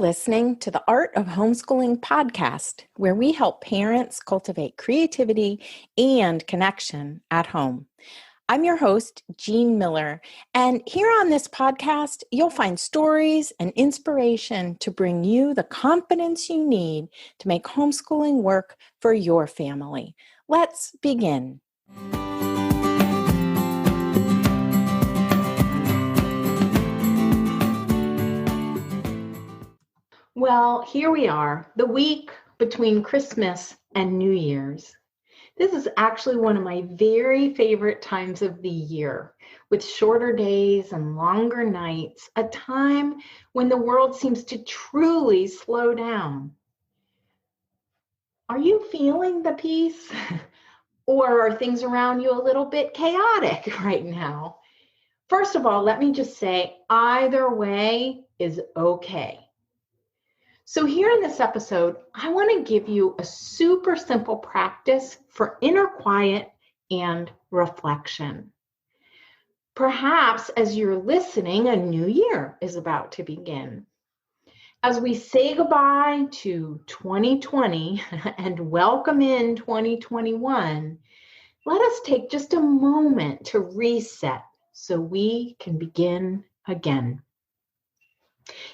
listening to the Art of Homeschooling podcast, where we help parents cultivate creativity and connection at home. I'm your host, Jean Miller, and here on this podcast, you'll find stories and inspiration to bring you the confidence you need to make homeschooling work for your family. Let's begin. Well, here we are, the week between Christmas and New Year's. This is actually one of my very favorite times of the year, with shorter days and longer nights, a time when the world seems to truly slow down. Are you feeling the peace? Or are things around you a little bit chaotic right now? First of all, let me just say, either way is okay. So here in this episode, I want to give you a super simple practice for inner quiet and reflection. Perhaps as you're listening, a new year is about to begin. As we say goodbye to 2020 and welcome in 2021, let us take just a moment to reset so we can begin again.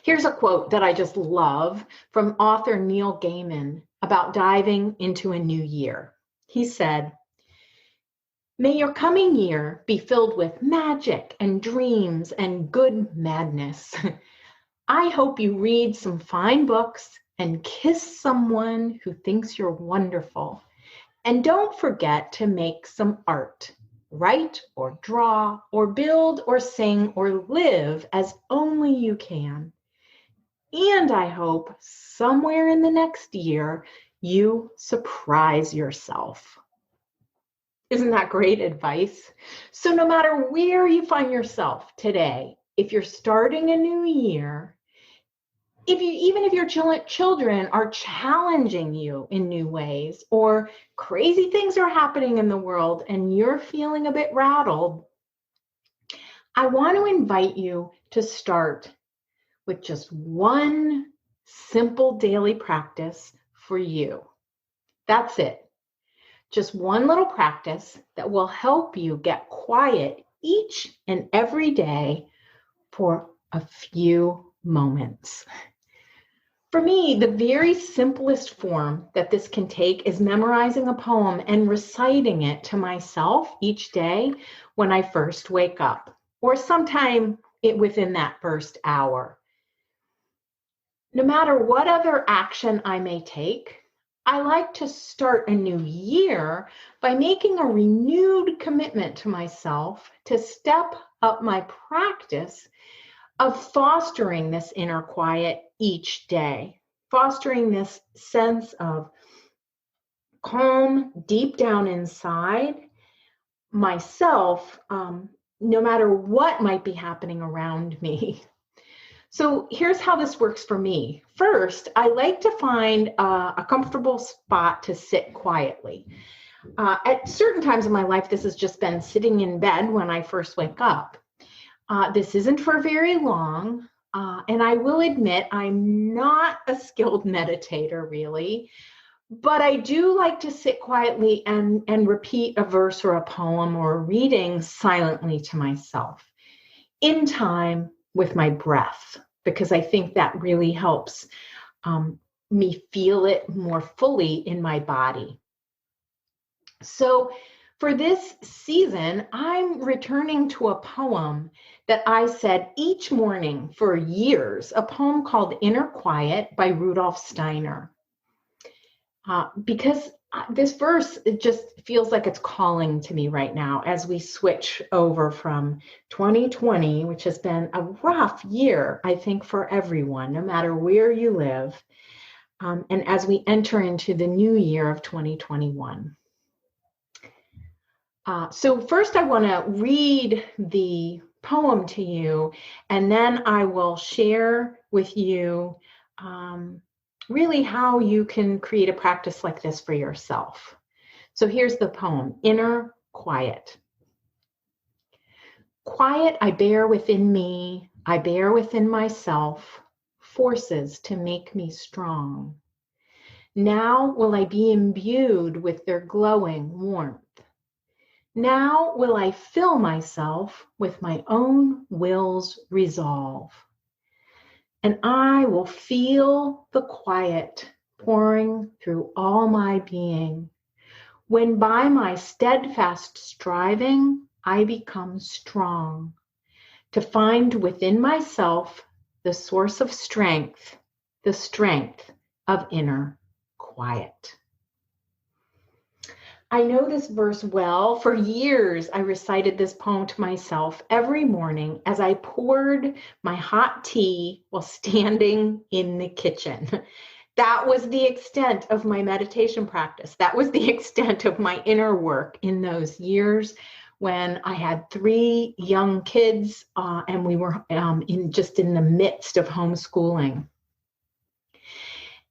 Here's a quote that I just love from author Neil Gaiman about diving into a new year. He said, "May your coming year be filled with magic and dreams and good madness. I hope you read some fine books and kiss someone who thinks you're wonderful. And don't forget to make some art. Write or draw or build or sing or live as only you can. And I hope somewhere in the next year, you surprise yourself." Isn't that great advice? So no matter where you find yourself today, if you're starting a new year, even if your children are challenging you in new ways, or crazy things are happening in the world and you're feeling a bit rattled, I want to invite you to start with just one simple daily practice for you. That's it. Just one little practice that will help you get quiet each and every day for a few moments. For me, the very simplest form that this can take is memorizing a poem and reciting it to myself each day when I first wake up, or sometime within that first hour. No matter what other action I may take, I like to start a new year by making a renewed commitment to myself to step up my practice of fostering this inner quiet each day, fostering this sense of calm deep down inside myself, no matter what might be happening around me. So here's how this works for me. First, I like to find a comfortable spot to sit quietly. At certain times in my life, this has just been sitting in bed when I first wake up. This isn't for very long, and I will admit I'm not a skilled meditator, really, but I do like to sit quietly and repeat a verse or a poem or a reading silently to myself in time with my breath, because I think that really helps me feel it more fully in my body. So for this season, I'm returning to a poem that I said each morning for years, a poem called Inner Quiet by Rudolf Steiner. Because this verse, it just feels like it's calling to me right now as we switch over from 2020, which has been a rough year, I think, for everyone, no matter where you live, and as we enter into the new year of 2021. So first I want to read the poem to you, and then I will share with you really how you can create a practice like this for yourself. So here's the poem, Inner Quiet. Quiet I bear within me, I bear within myself, forces to make me strong. Now will I be imbued with their glowing warmth. Now will I fill myself with my own will's resolve. And I will feel the quiet pouring through all my being, when by my steadfast striving I become strong, to find within myself the source of strength, the strength of inner quiet. I know this verse well. For years, I recited this poem to myself every morning as I poured my hot tea while standing in the kitchen. That was the extent of my meditation practice. That was the extent of my inner work in those years when I had 3 young kids and we were in the midst of homeschooling.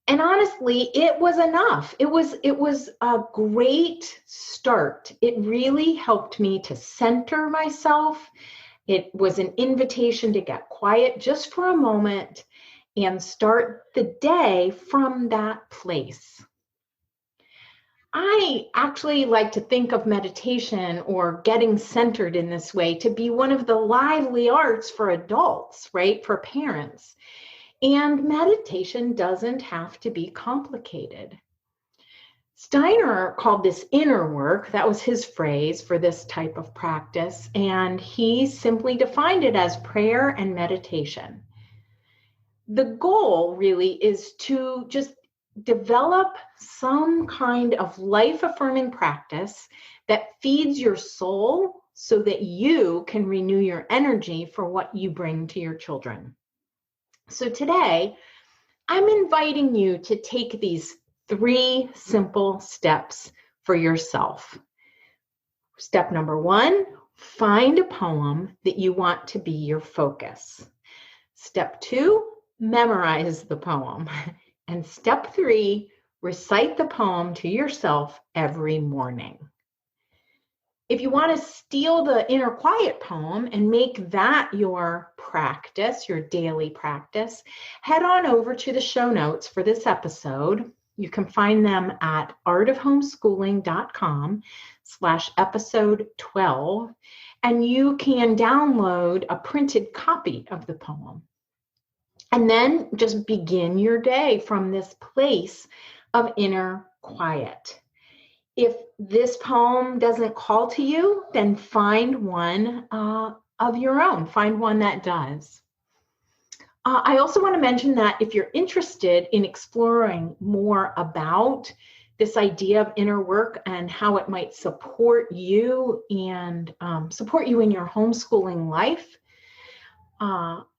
And honestly, it was enough. It was a great start. It really helped me to center myself. It was an invitation to get quiet just for a moment and start the day from that place. I actually like to think of meditation or getting centered in this way to be one of the lively arts for adults, right? For parents. And meditation doesn't have to be complicated. Steiner called this inner work. That was his phrase for this type of practice. And he simply defined it as prayer and meditation. The goal really is to just develop some kind of life-affirming practice that feeds your soul so that you can renew your energy for what you bring to your children. So today, I'm inviting you to take these 3 simple steps for yourself. Step number 1, find a poem that you want to be your focus. Step 2, memorize the poem. And step 3, recite the poem to yourself every morning. If you want to steal the inner quiet poem and make that your practice, your daily practice, head on over to the show notes for this episode. You can find them at artofhomeschooling.com/episode 12, and you can download a printed copy of the poem. And then just begin your day from this place of inner quiet. If this poem doesn't call to you, then find one of your own. Find one that does. I also want to mention that if you're interested in exploring more about this idea of inner work and how it might support you and support you in your homeschooling life,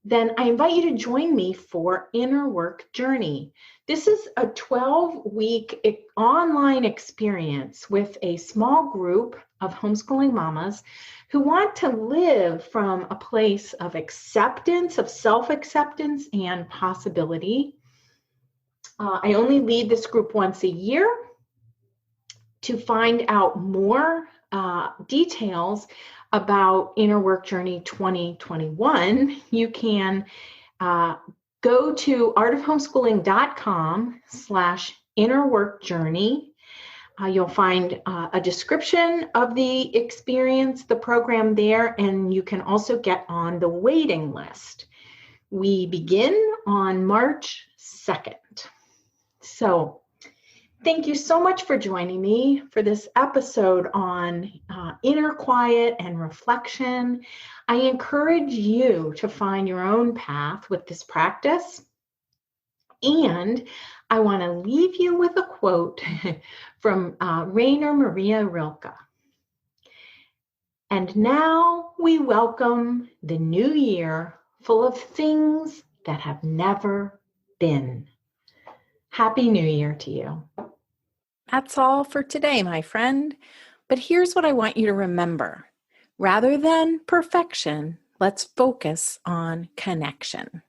then I invite you to join me for Inner Work Journey. This is a 12-week online experience with a small group of homeschooling mamas who want to live from a place of acceptance, of self-acceptance and possibility. I only lead this group once a year. To find out more details about Inner Work Journey 2021, you can go to artofhomeschooling.com/innerworkjourney. You'll find a description of the experience, the program there, and you can also get on the waiting list. We begin on March 2nd. So thank you so much for joining me for this episode on inner quiet and reflection. I encourage you to find your own path with this practice. And I want to leave you with a quote from Rainer Maria Rilke. And now we welcome the new year full of things that have never been. Happy New Year to you. That's all for today, my friend. But here's what I want you to remember. Rather than perfection, let's focus on connection.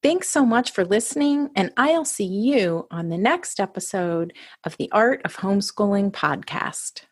Thanks so much for listening, and I'll see you on the next episode of the Art of Homeschooling podcast.